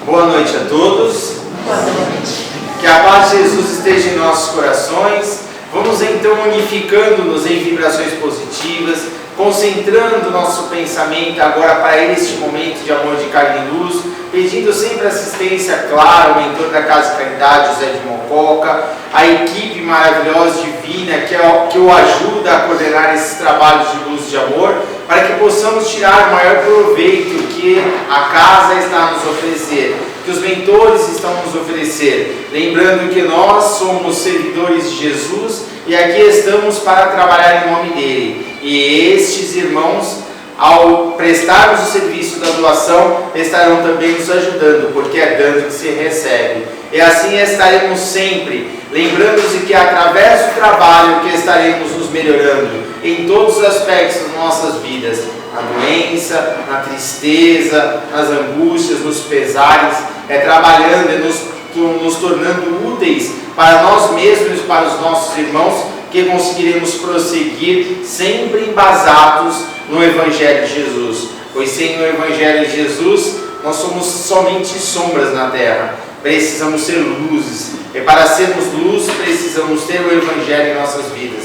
Boa noite a todos. Boa noite. Que a paz de Jesus esteja em nossos corações. Vamos então unificando-nos em vibrações positivas, concentrando nosso pensamento agora para este momento de amor de carne e luz, pedindo sempre assistência, claro, ao mentor da Casa de Caridade, José de Mococa, a equipe maravilhosa, divina, que o ajuda a coordenar esses trabalhos de luz e de amor, para que possamos tirar o maior proveito que a casa está a nos oferecer, que os mentores estão a nos oferecer. Lembrando que nós somos servidores de Jesus e aqui estamos para trabalhar em nome dele. E estes irmãos, ao prestarmos o serviço da doação, estarão também nos ajudando, porque é dando que se recebe. E assim estaremos sempre, lembrando-nos que é através do trabalho que estaremos nos melhorando em todos os aspectos das nossas vidas, na doença, na tristeza, nas angústias, nos pesares, trabalhando e nos tornando úteis para nós mesmos e para os nossos irmãos, que conseguiremos prosseguir sempre embasados no Evangelho de Jesus. Pois sem o Evangelho de Jesus, nós somos somente sombras na terra. Precisamos ser luzes. E para sermos luz, precisamos ter o Evangelho em nossas vidas.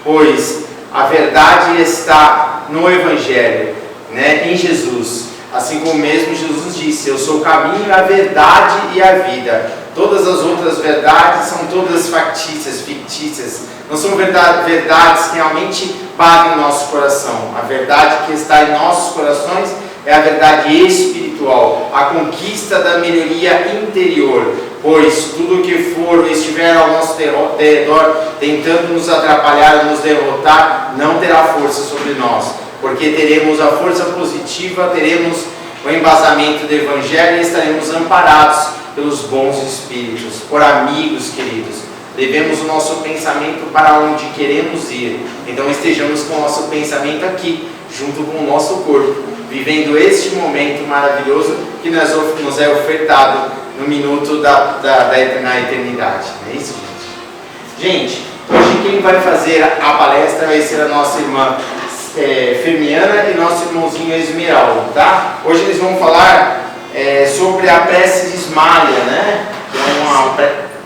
Pois a verdade está no Evangelho, em Jesus. Assim como mesmo Jesus disse: eu sou o caminho, a verdade e a vida. Todas as outras verdades são todas factícias, fictícias. Não são verdades que realmente batem em nosso coração. A verdade que está em nossos corações é a verdade espiritual, a conquista da melhoria interior. Pois tudo que for ou estiver ao nosso redor tentando nos atrapalhar, nos derrotar, não terá força sobre nós. Porque teremos a força positiva, teremos o embasamento do Evangelho e estaremos amparados pelos bons espíritos, por amigos queridos. Levemos o nosso pensamento para onde queremos ir. Então estejamos com o nosso pensamento aqui, junto com o nosso corpo, vivendo este momento maravilhoso que nos é ofertado no minuto na eternidade. Não é isso, gente? Gente, hoje quem vai fazer a palestra vai ser a nossa irmã Firmiana e nosso irmãozinho Esmeralda, tá? Hoje eles vão falar sobre a prece de Ismália, né? Que é uma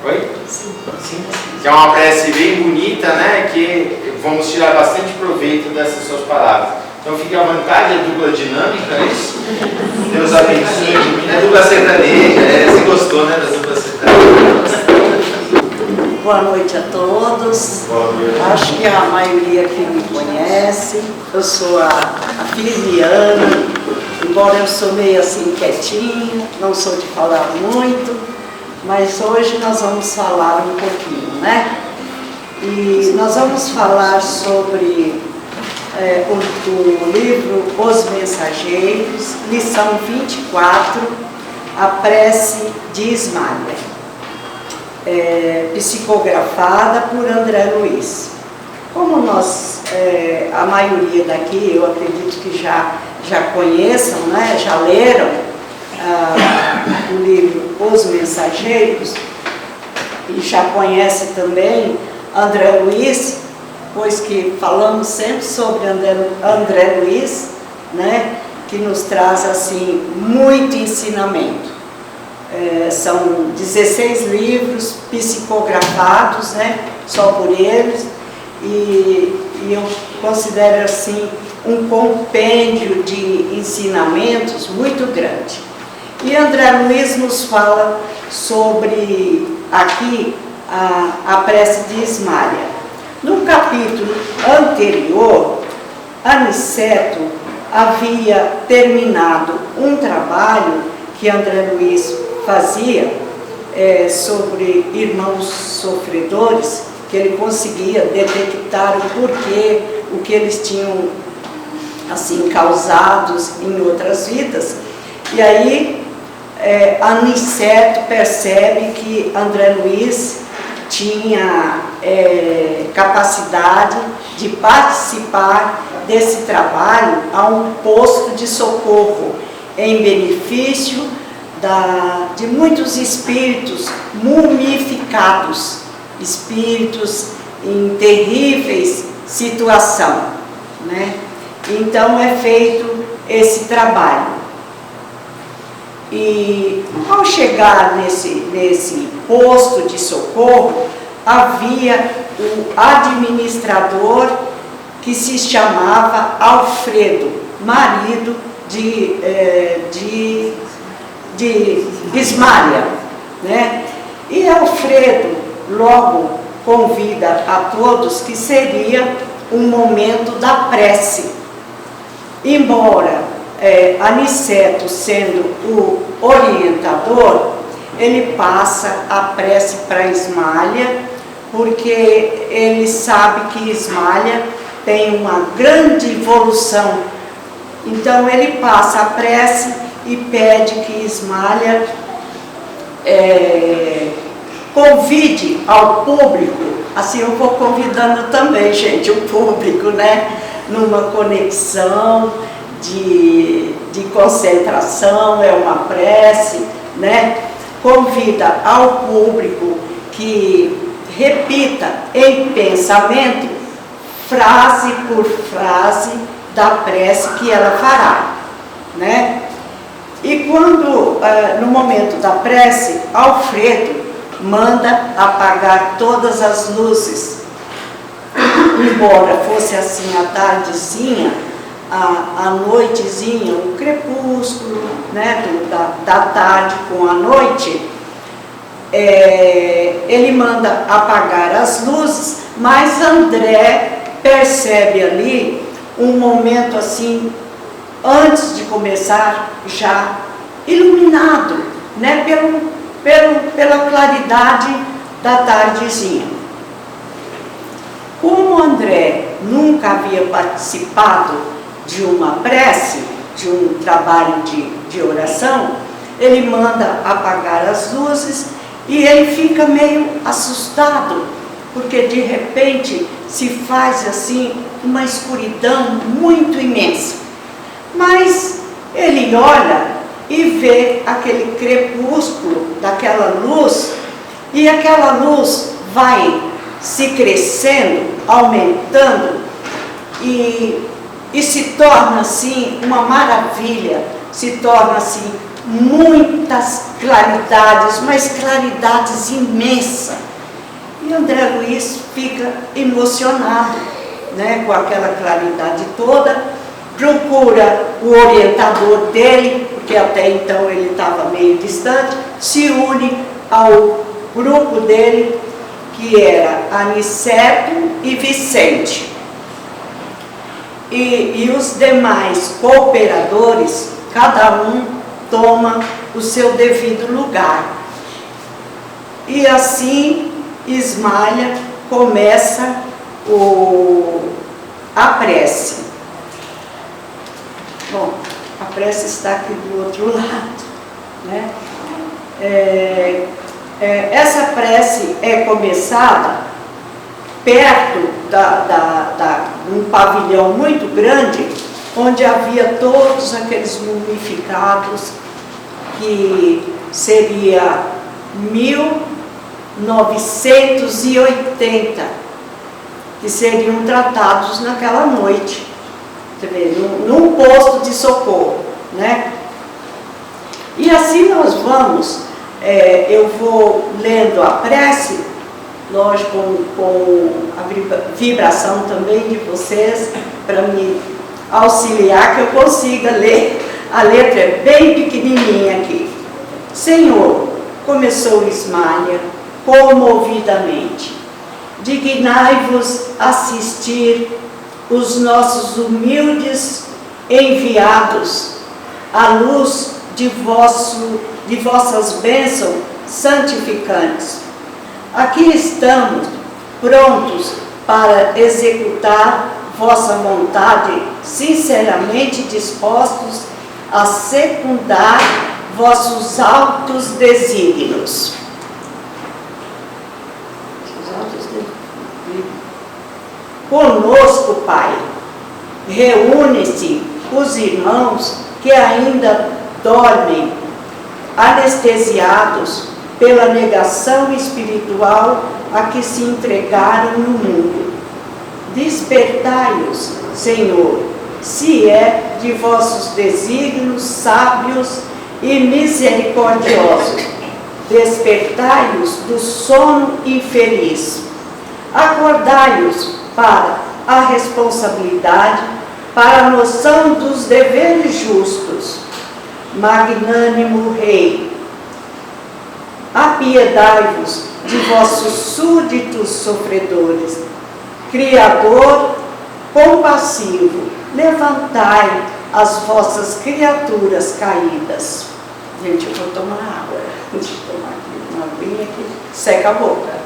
Oi? Sim. Que é uma prece bem bonita, né? Que vamos tirar bastante proveito dessas suas palavras. Então fique à vontade, é dupla dinâmica, é isso? Deus abençoe. É dupla sertaneja, você gostou, né, da dupla sertaneja? Boa noite a todos. Boa noite. Acho que a maioria aqui me conhece. Eu sou a Firmiana, embora eu sou meio assim quietinha, não sou de falar muito, mas hoje nós vamos falar um pouquinho, né? E nós vamos falar sobre o livro Os Mensageiros, lição 24, a prece de Ismália, psicografada por André Luiz. Como nós, a maioria daqui, eu acredito que já conheçam, né? Já leram o livro Os Mensageiros e já conhece também André Luiz, pois que falamos sempre sobre André Luiz, né? Que nos traz assim muito ensinamento. São 16 livros psicografados, né? Só por eles, e eu considero assim um compêndio de ensinamentos muito grande. E André Luiz nos fala sobre aqui a prece de Ismália. No capítulo anterior, Aniceto havia terminado um trabalho que André Luiz fazia sobre irmãos sofredores, que ele conseguia detectar o porquê, o que eles tinham assim causados em outras vidas. E aí Aniceto percebe que André Luiz tinha capacidade de participar desse trabalho a um posto de socorro em benefício de muitos espíritos mumificados, espíritos em terríveis situação, né? Então é feito esse trabalho. E ao chegar nesse posto de socorro, havia o administrador que se chamava Alfredo, marido de Ismália, né? E Alfredo logo convida a todos que seria um momento da prece. Embora Aniceto sendo o orientador, ele passa a prece para Ismália, porque ele sabe que Ismália tem uma grande evolução. Então ele passa a prece e pede que Ismália convide ao público, assim eu vou convidando também, gente, o público, né? Numa conexão de concentração, é uma prece, né? Convida ao público que repita em pensamento, frase por frase, da prece que ela fará, né? E quando, no momento da prece, Alfredo manda apagar todas as luzes. Embora fosse assim a tardezinha, a noitezinha, o crepúsculo, né, da tarde com a noite, ele manda apagar as luzes, mas André percebe ali um momento assim, antes de começar, já iluminado, né, pela claridade da tardezinha. Como André nunca havia participado de uma prece, de um trabalho de oração, ele manda apagar as luzes e ele fica meio assustado, porque de repente se faz assim uma escuridão muito imensa. Mas ele olha e vê aquele crepúsculo daquela luz, e aquela luz vai se crescendo, aumentando, e se torna assim uma maravilha, se torna assim muitas claridades, mas claridades imensas. E André Luiz fica emocionado, né, com aquela claridade toda, procura o orientador dele, porque até então ele estava meio distante, se une ao grupo dele, que era Aniceto e Vicente. E os demais cooperadores, cada um toma o seu devido lugar. E assim Ismália começa a prece. Bom, a prece está aqui do outro lado, né? Essa prece é começada perto de um pavilhão muito grande, onde havia todos aqueles mumificados, que seria 1980, que seriam tratados naquela noite, você vê, num posto de socorro, né? E assim nós vamos, eu vou lendo a prece, lógico, com a vibração também de vocês, para me auxiliar, que eu consiga ler. A letra é bem pequenininha aqui. Senhor, começou Ismália comovidamente, dignai-vos assistir os nossos humildes enviados à luz de vossas bênçãos santificantes. Aqui estamos prontos para executar vossa vontade, sinceramente dispostos a secundar vossos altos desígnios. Conosco, Pai, reúne-se os irmãos que ainda dormem, anestesiados pela negação espiritual a que se entregaram no mundo. Despertai-os, Senhor, se é de vossos desígnios sábios e misericordiosos, despertai-os do sono infeliz, acordai-os para a responsabilidade, para a noção dos deveres justos. Magnânimo Rei, apiedai-vos de vossos súditos sofredores. Criador compassivo, levantai as vossas criaturas caídas. Gente, eu vou tomar água. Deixa eu tomar aqui uma aguinha que seca a boca.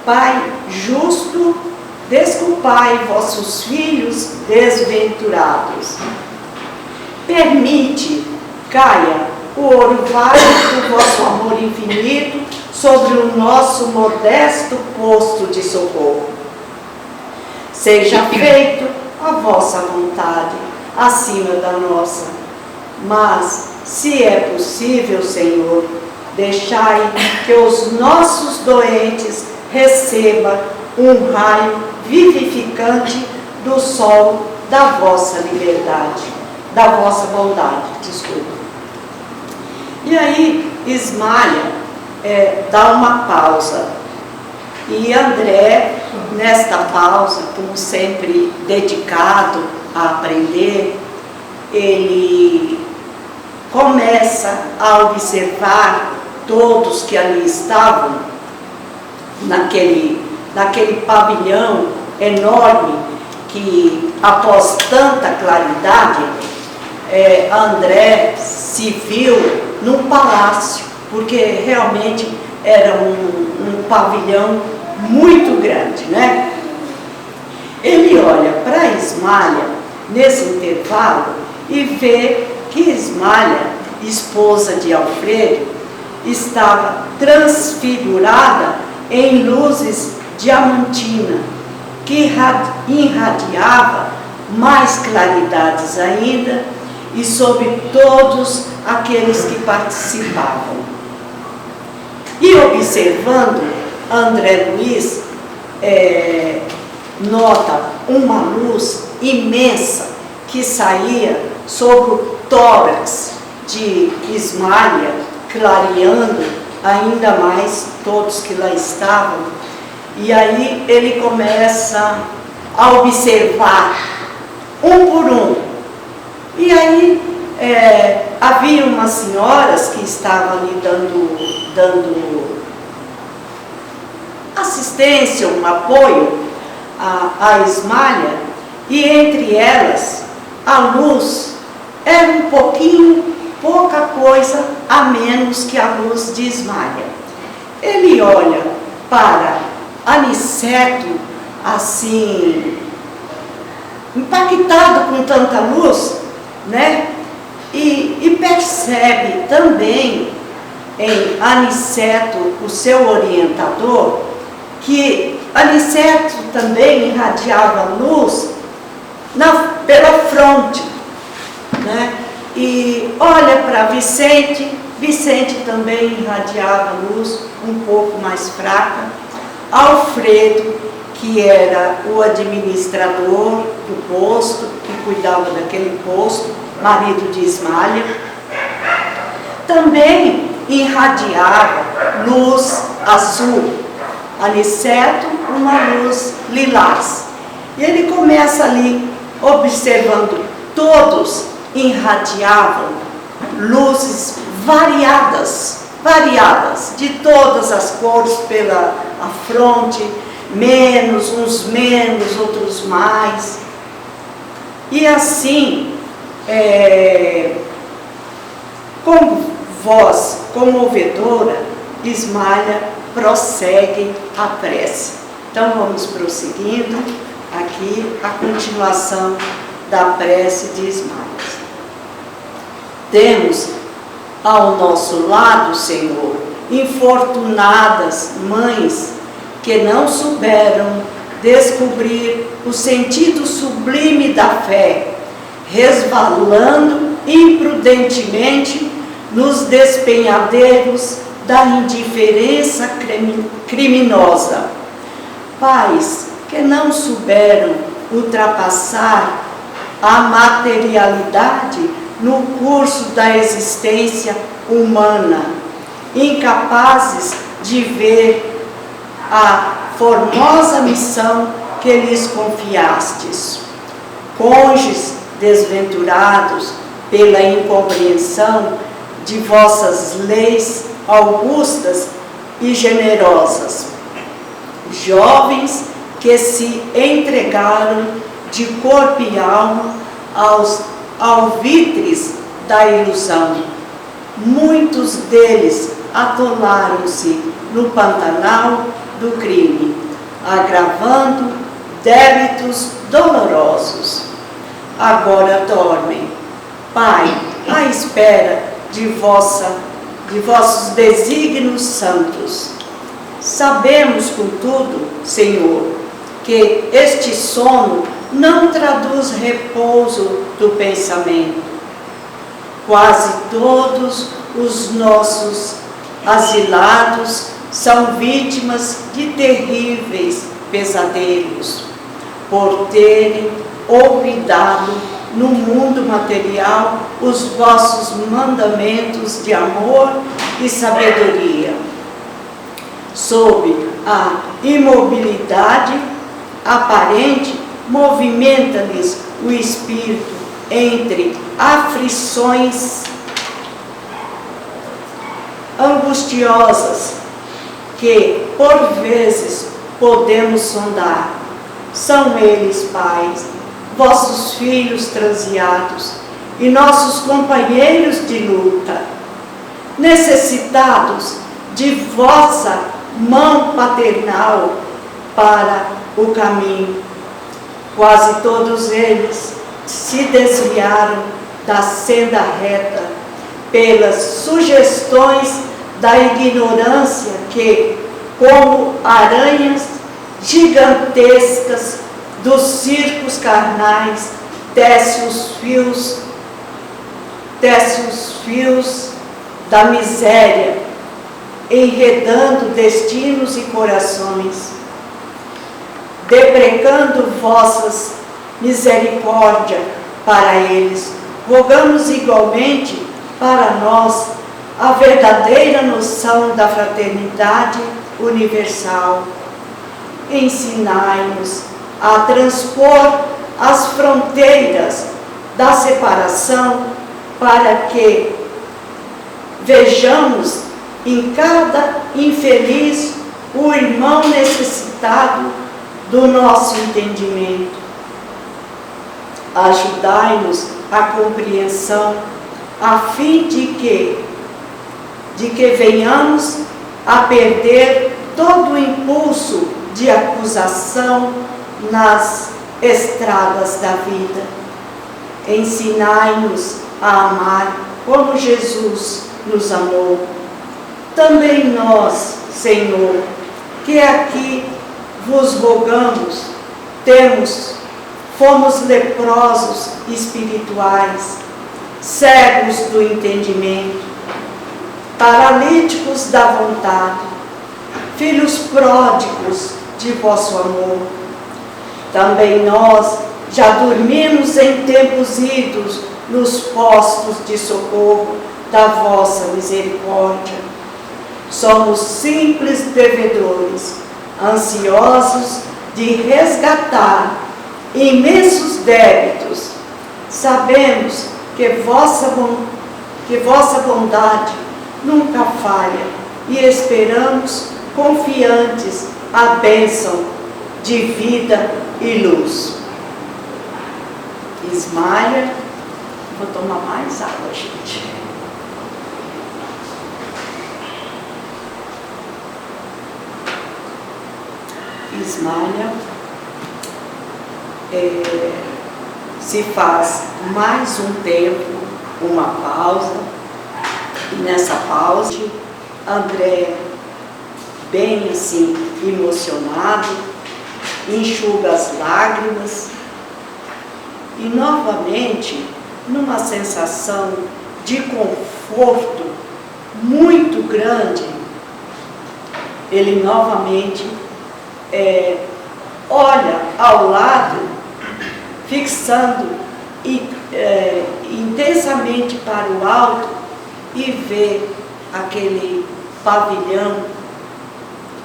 Pai justo, desculpai vossos filhos desventurados. Permite caia o orvalho do vosso amor infinito sobre o nosso modesto posto de socorro. Seja feito a vossa vontade acima da nossa. Mas, se é possível, Senhor, deixai que os nossos doentes receba um raio vivificante do sol da vossa liberdade, da vossa bondade, desculpa. E aí Ismael dá uma pausa, e André, nesta pausa, como sempre dedicado a aprender, ele começa a observar todos que ali estavam, naquele pavilhão enorme que, após tanta claridade, André se viu num palácio, porque realmente era um pavilhão muito grande, né? Ele olha para Ismael nesse intervalo e vê que Ismael, esposa de Alfredo, estava transfigurada em luzes diamantina, que irradiava mais claridades ainda e sobre todos aqueles que participavam. E observando, André Luiz nota uma luz imensa que saía sobre o tórax de Ismael, clareando ainda mais todos que lá estavam. E aí ele começa a observar um por um. E aí havia umas senhoras que estavam ali dando assistência, um apoio a Ismael, e entre elas a luz era um pouquinho, pouca coisa a menos que a luz de Ismael. Ele olha para Aniceto assim, impactado com tanta luz, né? E percebe também em Aniceto, o seu orientador, que Aniceto também irradiava luz pela fronte, né? E olha para Vicente, Vicente também irradiava luz um pouco mais fraca. Alfredo, que era o administrador do posto, que cuidava daquele posto, marido de Ismael, também irradiava luz azul. Aniceto, uma luz lilás. E ele começa ali observando, todos irradiavam luzes variadas, de todas as cores pela fronte, uns menos, outros mais. E assim, com voz comovedora, Ismael prossegue a prece. Então vamos prosseguindo aqui a continuação da prece de Ismael. Temos ao nosso lado, Senhor, infortunadas mães que não souberam descobrir o sentido sublime da fé, resvalando imprudentemente nos despenhadeiros da indiferença criminosa. Pais que não souberam ultrapassar a materialidade no curso da existência humana, incapazes de ver a formosa missão que lhes confiastes. Cônjuges desventurados pela incompreensão de vossas leis augustas e generosas. Jovens que se entregaram de corpo e alma aos alvitres da ilusão. Muitos deles atolaram-se no pantanal do crime, agravando débitos dolorosos. Agora dormem, Pai, à espera de vossos desígnios santos. Sabemos, contudo, Senhor, que este sono não traduz repouso do pensamento. Quase todos os nossos asilados são vítimas de terríveis pesadelos, por terem olvidado no mundo material os vossos mandamentos de amor e sabedoria. Sob a imobilidade aparente, movimenta-lhes o espírito entre aflições angustiosas que, por vezes, podemos sondar. São eles, pais, vossos filhos transviados e nossos companheiros de luta, necessitados de vossa mão paternal para o caminho. Quase todos eles se desviaram da senda reta pelas sugestões da ignorância que, como aranhas gigantescas dos circos carnais, tece os fios da miséria, enredando destinos e corações. Deprecando vossas misericórdia para eles, rogamos igualmente para nós a verdadeira noção da fraternidade universal. Ensinai-nos a transpor as fronteiras da separação para que vejamos em cada infeliz o irmão necessitado do nosso entendimento. Ajudai-nos a compreensão, a fim de que venhamos a perder todo o impulso de acusação nas estradas da vida. Ensinai-nos a amar como Jesus nos amou. Também nós, Senhor, que aqui vos rogamos, fomos leprosos espirituais, cegos do entendimento, paralíticos da vontade, filhos pródigos de vosso amor. Também nós já dormimos em tempos idos nos postos de socorro da vossa misericórdia. Somos simples devedores, ansiosos de resgatar imensos débitos. Sabemos que vossa bondade nunca falha e esperamos confiantes a bênção de vida e luz. Ismael, vou tomar mais água, gente. Ismael, se faz mais um tempo, uma pausa, e nessa pausa, André, bem assim, emocionado, enxuga as lágrimas e novamente, numa sensação de conforto muito grande, ele novamente olha ao lado, fixando intensamente para o alto e vê aquele pavilhão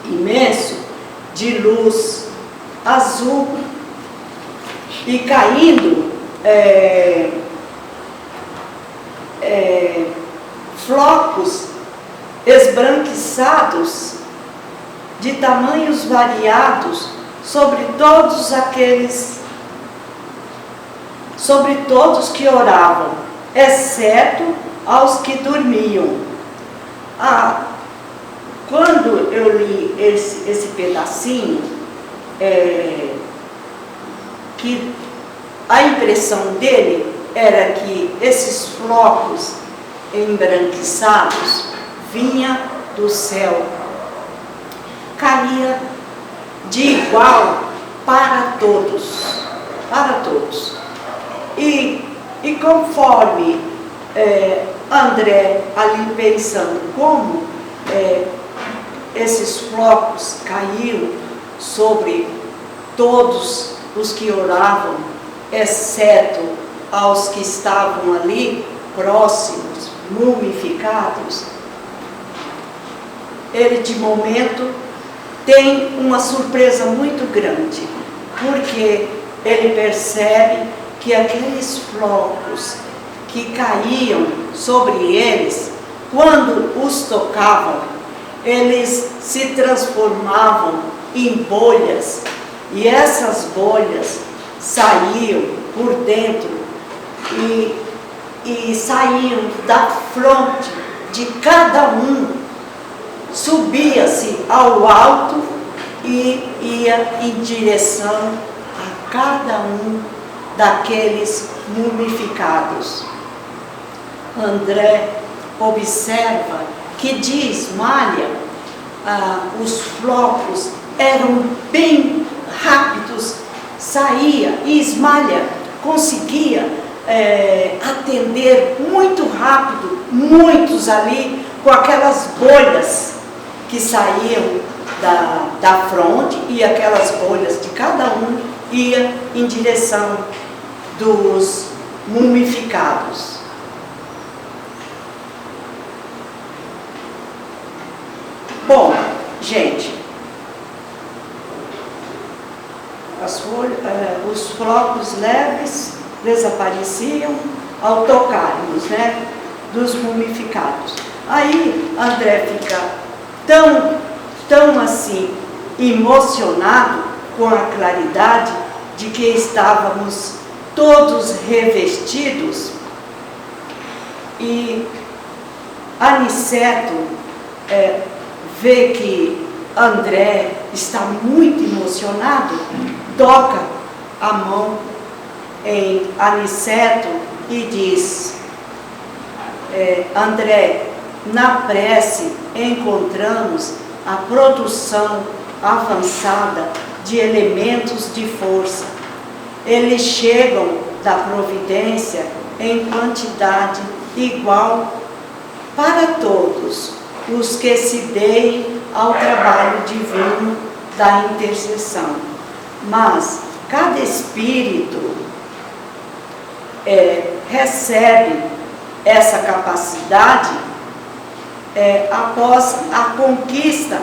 imenso de luz azul e caindo flocos esbranquiçados de tamanhos variados sobre todos que oravam, exceto aos que dormiam. Quando eu li esse pedacinho, que a impressão dele era que esses flocos embranquiçados vinha do céu, caía de igual para todos, e conforme André ali pensando como esses flocos caíam sobre todos os que oravam, exceto aos que estavam ali próximos, mumificados, ele de momento tem uma surpresa muito grande, porque ele percebe que aqueles flocos que caíam sobre eles, quando os tocavam, eles se transformavam em bolhas, e essas bolhas saíam por dentro e saíam da fronte de cada um, subia-se ao alto e ia em direção a cada um daqueles mumificados. André observa que de esmalha, os flocos eram bem rápidos, saía e esmalha conseguia atender muito rápido, muitos ali com aquelas bolhas que saíam da fronte, e aquelas bolhas de cada um ia em direção dos mumificados. Bom, gente, os flocos leves desapareciam ao tocarmos, né, dos mumificados. Aí André fica tão assim emocionado com a claridade de que estávamos todos revestidos, e Aniceto vê que André está muito emocionado, toca a mão em Aniceto e diz: André, na prece encontramos a produção avançada de elementos de força. Eles chegam da providência em quantidade igual para todos os que se deem ao trabalho divino da intercessão. Mas cada espírito recebe essa capacidade após a conquista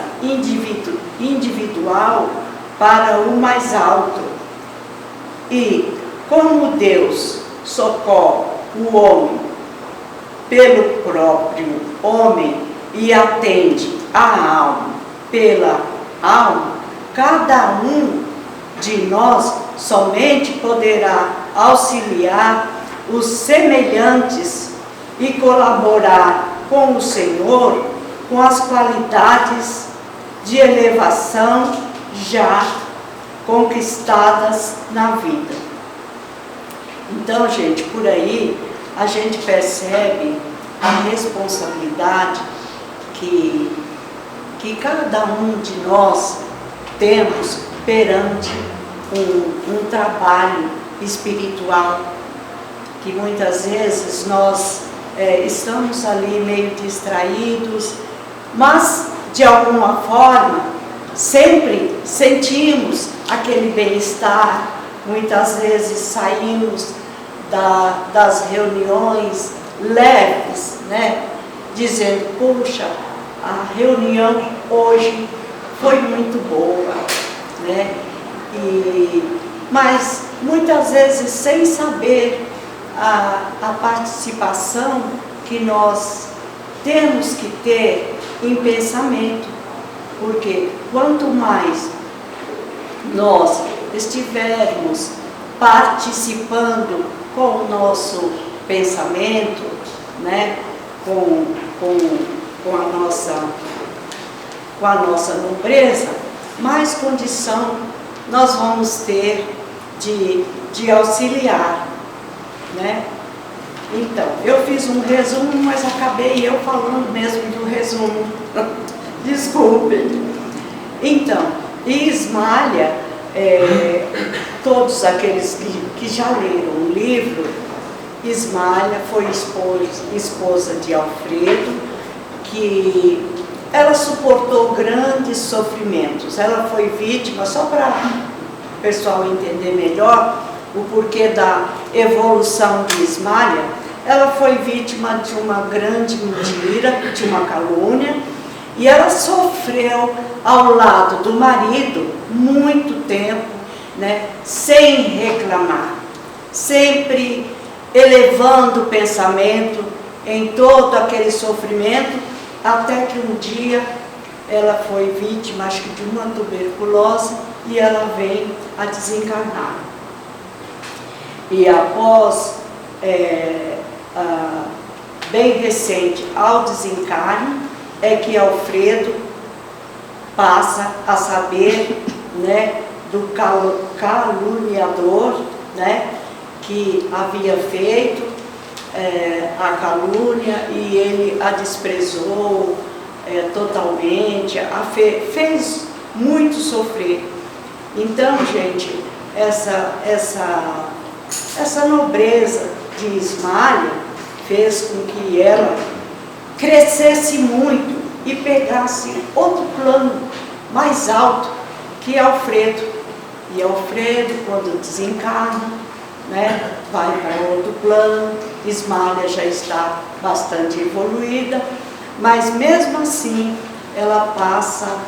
individual para o mais alto. E como Deus socorre o homem pelo próprio homem e atende a alma pela alma, cada um de nós somente poderá auxiliar os semelhantes e colaborar com o Senhor com as qualidades de elevação já conquistadas na vida. Então, gente, por aí a gente percebe a responsabilidade que cada um de nós temos perante um trabalho espiritual, que muitas vezes nós estamos ali meio distraídos, mas de alguma forma, sempre sentimos aquele bem-estar. Muitas vezes saímos das reuniões leves, né? Dizendo, puxa, a reunião hoje foi muito boa, né? Mas muitas vezes sem saber a participação que nós temos que ter em pensamento, porque quanto mais nós estivermos participando com o nosso pensamento, né, com a nossa nobreza, mais condição nós vamos ter de auxiliar, né? Então, eu fiz um resumo, mas acabei eu falando mesmo do resumo. Desculpem. Então, Ismália, todos aqueles que já leram o livro, Ismália foi esposa de Alfredo, que ela suportou grandes sofrimentos. Ela foi vítima, só para o pessoal entender melhor o porquê da evolução de Ismália, ela foi vítima de uma grande mentira, de uma calúnia, e ela sofreu ao lado do marido muito tempo, né, sem reclamar, sempre elevando o pensamento em todo aquele sofrimento, até que um dia ela foi vítima, acho que de uma tuberculose, e ela vem a desencarnar. E após, bem recente ao desencarne, é que Alfredo passa a saber, né, do caluniador, né, que havia feito a calúnia, e ele a desprezou totalmente, fez muito sofrer. Então, gente, essa nobreza de Ismália fez com que ela crescesse muito e pegasse outro plano mais alto que Alfredo. E Alfredo, quando desencarna, né, vai para outro plano. Ismália já está bastante evoluída, mas mesmo assim ela passa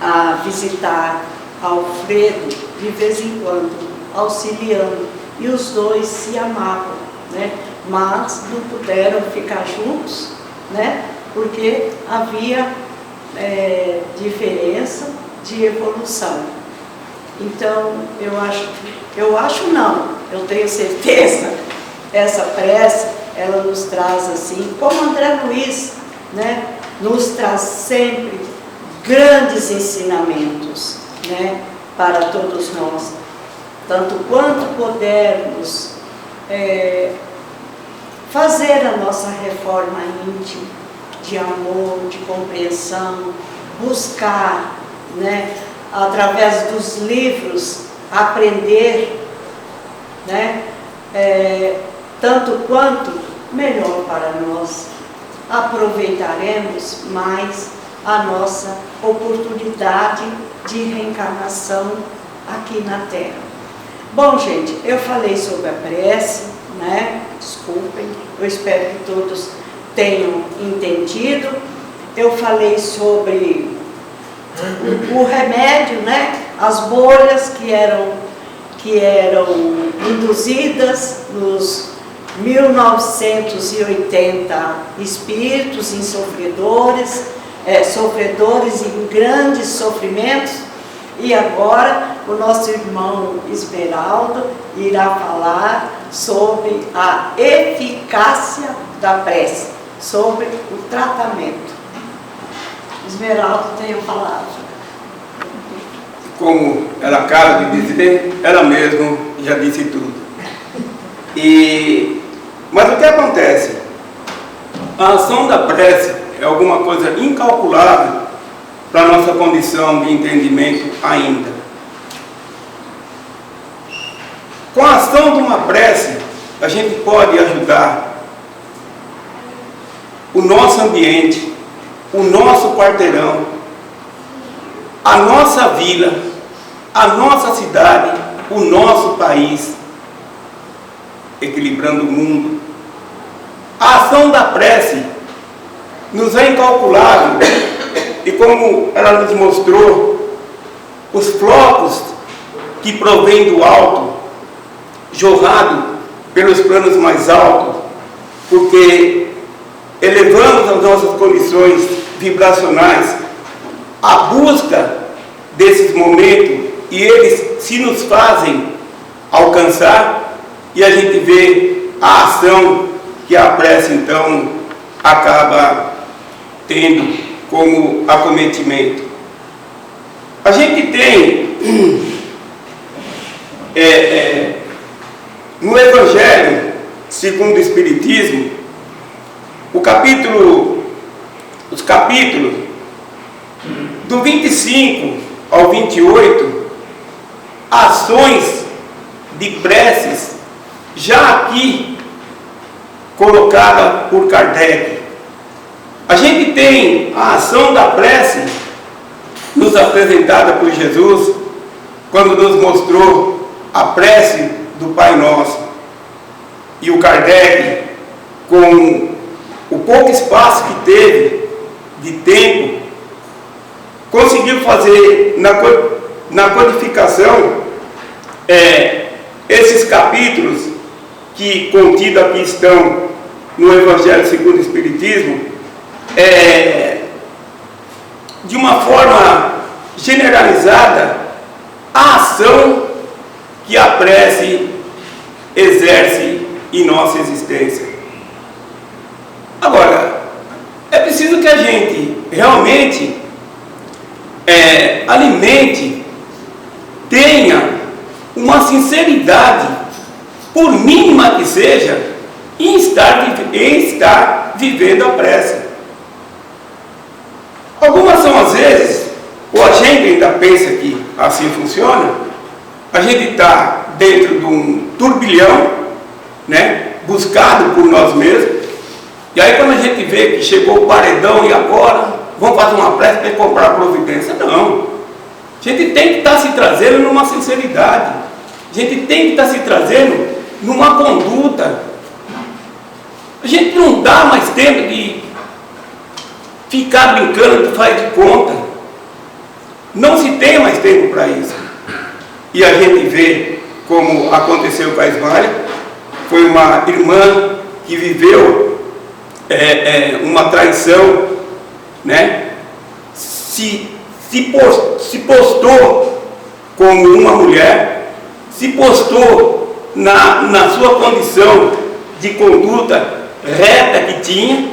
a visitar Alfredo de vez em quando, auxiliando, e os dois se amavam, né? Mas não puderam ficar juntos, né? Porque havia diferença de evolução. Então, eu tenho certeza, essa prece, ela nos traz assim, como André Luiz, né, nos traz sempre grandes ensinamentos, né, para todos nós. Tanto quanto pudermos fazer a nossa reforma íntima, de amor, de compreensão, buscar, né, através dos livros, aprender, né, tanto quanto melhor para nós, aproveitaremos mais a nossa oportunidade de reencarnação aqui na Terra. Bom, gente, eu falei sobre a prece, né? Desculpem, eu espero que todos tenham entendido. Eu falei sobre o remédio, né? As bolhas que eram induzidas nos 1980 espíritos em sofredores em grandes sofrimentos. E agora o nosso irmão Esmeraldo irá falar sobre a eficácia da prece, sobre o tratamento. Esmeraldo, tem a palavra. Como ela acaba de dizer, ela mesma já disse tudo. Mas o que acontece? A ação da prece é alguma coisa incalculável para a nossa condição de entendimento ainda. Com a ação de uma prece, a gente pode ajudar o nosso ambiente, o nosso quarteirão, a nossa vila, a nossa cidade, o nosso país, equilibrando o mundo. A ação da prece nos é incalculável, e como ela nos mostrou, os flocos que provêm do alto, jorrado pelos planos mais altos, porque elevamos as nossas condições vibracionais à busca desses momentos, e eles se nos fazem alcançar, e a gente vê a ação que a prece então acaba tendo como acometimento. A gente tem no Evangelho segundo o Espiritismo, os capítulos do 25 ao 28, ações de preces já aqui colocada por Kardec. A gente tem a ação da prece nos apresentada por Jesus, quando nos mostrou a prece do Pai Nosso. E o Kardec, com o pouco espaço que teve de tempo, conseguiu fazer na codificação esses capítulos que contidos aqui estão no Evangelho segundo o Espiritismo, de uma forma generalizada, a ação que a prece exerce em nossa existência. Agora, é preciso que a gente realmente alimente, tenha uma sinceridade, por mínima que seja, em estar vivendo a prece. Algumas são às vezes, ou a gente ainda pensa que assim funciona, a gente está dentro de um turbilhão, né, buscado por nós mesmos, e aí quando a gente vê que chegou o paredão e agora vamos fazer uma prece para comprar a providência, não. A gente tem que estar se trazendo numa sinceridade, a gente tem que estar se trazendo numa conduta. A gente não dá mais tempo de ficar brincando de faz de conta. Não se tem mais tempo para isso. E a gente vê como aconteceu com a Ismália. Foi uma irmã que viveu uma traição, né? Se postou como uma mulher, se postou na sua condição de conduta reta que tinha,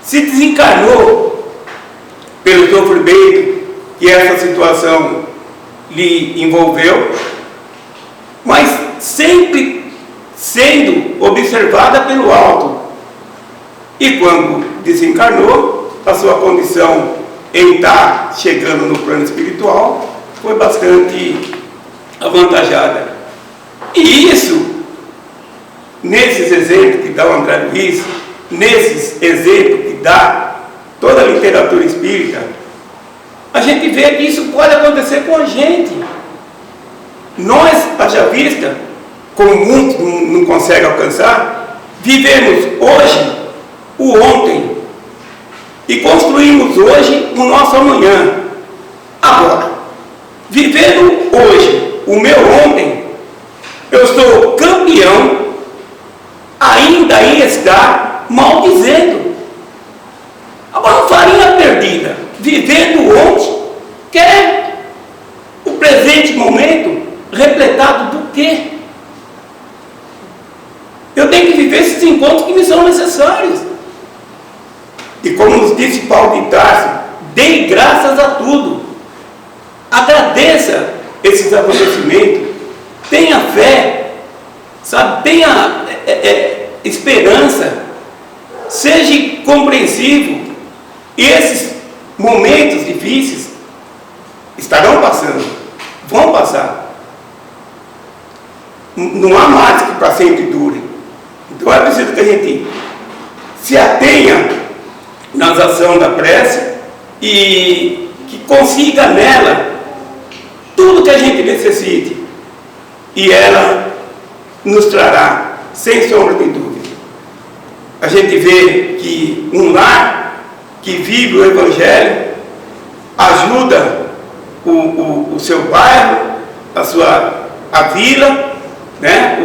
se desencarnou pelo sofrimento que essa situação lhe envolveu, mas sempre sendo observada pelo alto. E quando desencarnou, a sua condição em estar chegando no plano espiritual foi bastante avantajada. E isso, nesses exemplos que dá o André Luiz, nesses exemplos que dá toda a literatura espírita, a gente vê que isso pode acontecer com a gente. Nós, haja vista, como muitos não conseguem alcançar, vivemos hoje o ontem e construímos hoje o nosso amanhã. Agora, vivendo hoje o meu ontem, eu sou campeão ainda em estar maldizendo. Agora, farinha perdida, vivendo ontem, quer o presente momento repletado do quê? Eu tenho que viver esses encontros que me são necessários. E como nos disse Paulo de Tarso, dê graças a tudo. Agradeça esses acontecimentos. Tenha fé, sabe? Tenha esperança. Seja compreensivo. E esses momentos difíceis estarão passando. Vão passar. Não há mais que para sempre dure. Então é preciso que a gente se atenha nas ações da prece e que consiga nela tudo que a gente necessite, e ela nos trará, sem sombra de dúvida. A gente vê que um lar que vive o Evangelho ajuda o seu bairro, a vila, né?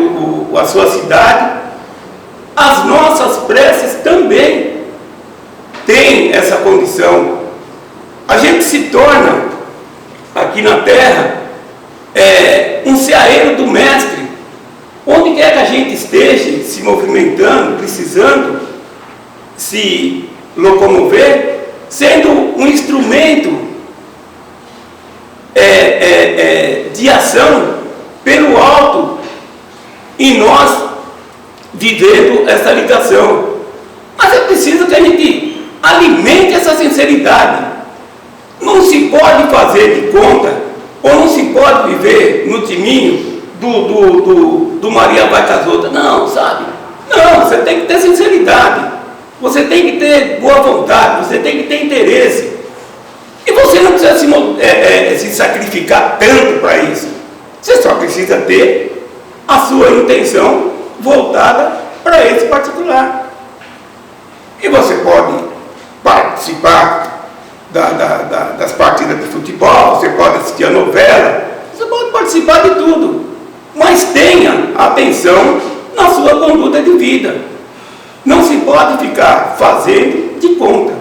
A sua cidade. As nossas preces também têm essa condição. A gente se torna, aqui na terra, um ceareiro do Mestre. Onde quer que a gente esteja se movimentando, precisando se locomover, sendo um instrumento de ação pelo alto, e nós vivendo essa ligação. Mas é preciso que a gente alimente essa sinceridade. Não se pode fazer de conta, ou não se pode viver no timinho do Maria vai com as outras. Não, sabe? Não, você tem que ter sinceridade, você tem que ter boa vontade, você tem que ter interesse. E você não precisa se sacrificar tanto para isso. Você só precisa ter a sua intenção voltada para esse particular. E você pode participar das partidas de futebol, você pode assistir a novela, você pode participar de tudo, mas tenha atenção na sua conduta de vida. Não se pode ficar fazendo de conta.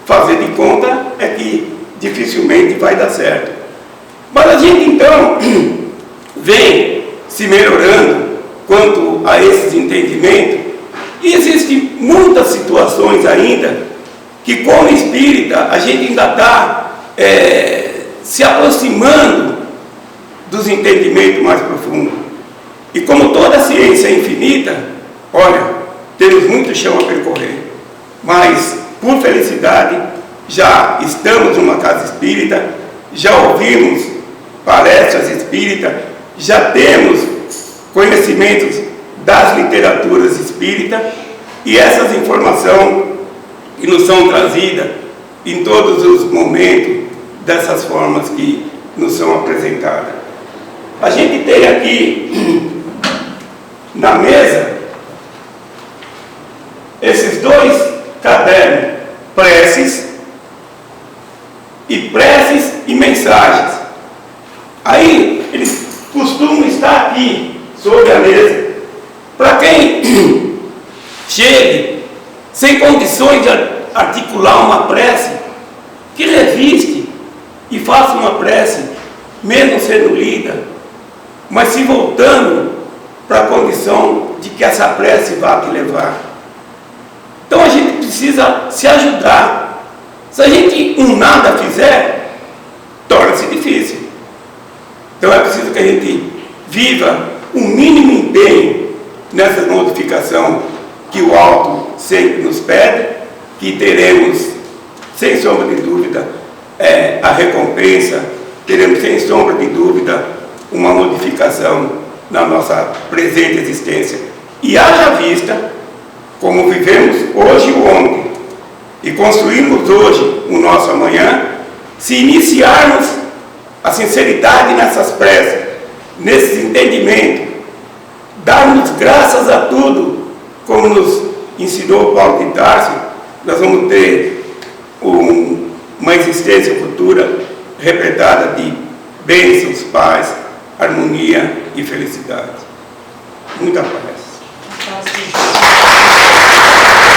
Fazer de conta é que dificilmente vai dar certo. Mas a gente então vem se melhorando quanto a esses entendimentos, e existem muitas situações ainda que, como espírita, a gente ainda está se aproximando dos entendimentos mais profundos. E como toda ciência é infinita, olha, temos muito chão a percorrer, mas por felicidade já estamos numa casa espírita, já ouvimos palestras espíritas, já temos conhecimentos das literaturas espíritas, e essas informações que nos são trazidas em todos os momentos, dessas formas que nos são apresentadas. A gente tem aqui na mesa esses dois cadernos, preces e mensagens. Aí eles costumam estar aqui sobre a mesa. Para quem chegue sem condições de articular uma prece, que reviste e faça uma prece, mesmo sendo lida, mas se voltando para a condição de que essa prece vá te levar. Então a gente precisa se ajudar. Se a gente nada fizer, torna-se difícil. Então é preciso que a gente viva o mínimo empenho nessa modificação que o alto sempre nos pede, que teremos, sem sombra de dúvida, a recompensa, teremos, sem sombra de dúvida, uma modificação na nossa presente existência. E haja vista, como vivemos hoje e ontem, e construímos hoje o nosso amanhã, se iniciarmos a sinceridade nessas preces, nesse entendimento, darmos graças a tudo, como nos ensinou Paulo de Tarso, nós vamos ter uma existência futura repletada de bênçãos, paz, harmonia e felicidade. Muita paz.